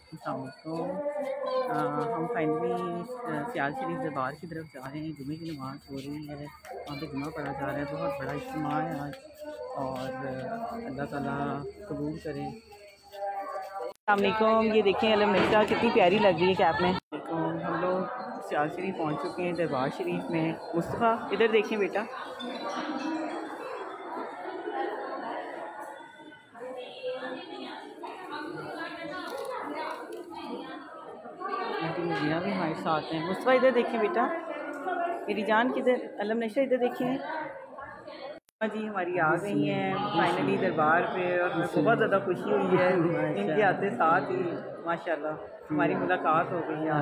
तो हम फाइनली सियाल शरीफ दरबार की तरफ जा रहे हैं। जुमे की नमाज़ हो रही है, वहाँ पे जुमा पढ़ा जा रहा है। बहुत बड़ा इज्तिमा है आज, और अल्लाह ताला कबूल करें। अस्सलामुअलैकुम, ये देखें अलम नक्शा कितनी प्यारी लग रही है कैप में। तो हम लोग सियाल शरीफ पहुँच चुके हैं, दरबार शरीफ में। मुस्तफ़ा इधर देखें बेटा। मुझिया भी हमारे साथ हैं। मुस्तफ़ा इधर देखें बेटा, मेरी जान किधर, अलम नशा इधर देखें। हाँ जी, हमारी आ गई हैं फाइनली दरबार पे, और हमें बहुत ज़्यादा खुशी हुई है इनके आते साथ ही। माशाल्लाह हमारी मुलाकात हो गई है।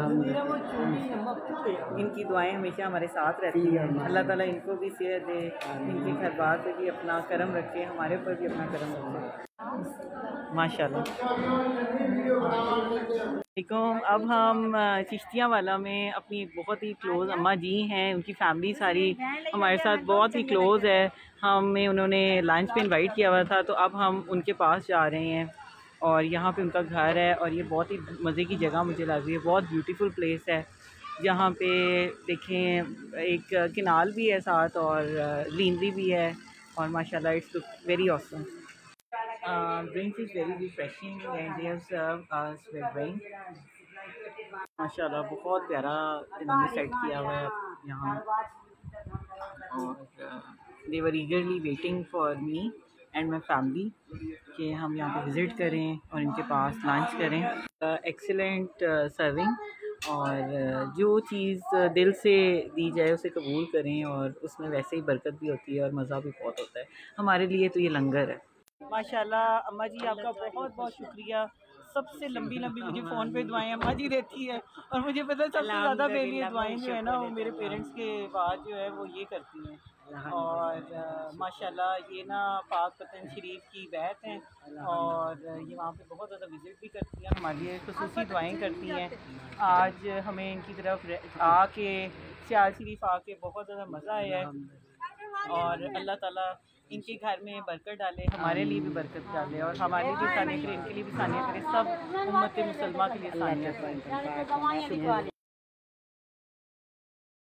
इनकी दुआएं हमेशा हमारे साथ रहती हैं। अल्लाह ताला इनको भी सेहत दे, इनके घर बार पे भी अपना करम रखे, हमारे ऊपर भी अपना करम रखे माशाल्लाह। अब हम चिश्तियाँ वाला में अपनी बहुत ही क्लोज़ अम्मा जी हैं, उनकी फैमिली सारी हमारे साथ बहुत ही क्लोज़ है। हमें उन्होंने लंच पे इनवाइट किया हुआ था, तो अब हम उनके पास जा रहे हैं, और यहाँ पे उनका घर है। और ये बहुत ही मज़े की जगह मुझे लग रही है, बहुत ब्यूटीफुल प्लेस है। यहाँ पे देखें एक किनाल भी है साथ, और ग्रीनरी भी है, और माशाल्लाह it's look very awesome. Drinks is very refreshing and they have served us with drink. माशाल्लाह बहुत प्यारा इन्होंने सेट किया हुआ है यहाँ, और they were eagerly waiting for me and my family कि हम यहाँ पे विज़िट करें और इनके पास लंच करें। एक्सीलेंट सर्विंग, और जो चीज़ दिल से दी जाए उसे कबूल करें, और उसमें वैसे ही बरकत भी होती है और मज़ा भी बहुत होता है। हमारे लिए तो ये लंगर है। माशाल्लाह अम्मा जी आपका बहुत बहुत शुक्रिया। सबसे लंबी लंबी मुझे फ़ोन पे दुआएं अम्मा जी देती है, और मुझे पता है सबसे ज़्यादा मेरे लिए दुआएं जो है ना वो मेरे पेरेंट्स के बाद जो है वो ये करती हैं। और माशाल्लाह ये ना पाक पतन शरीफ की बैत हैं, और ये वहाँ पे बहुत ज़्यादा विज़िट भी करती हैं, हमारे लिए खुसूसी दुआएं करती हैं। आज हमें इनकी तरफ आके सियाल शरीफ आके बहुत ज़्यादा मज़ा आया है, और अल्लाह ताला इनके घर में बरकत डाले, हमारे लिए भी बरकत डाले, और हमारे लिए भी सानिया करे, इनके लिए भी सानिया करे, सब उम्मत मुसलमान के लिए सानिया करे।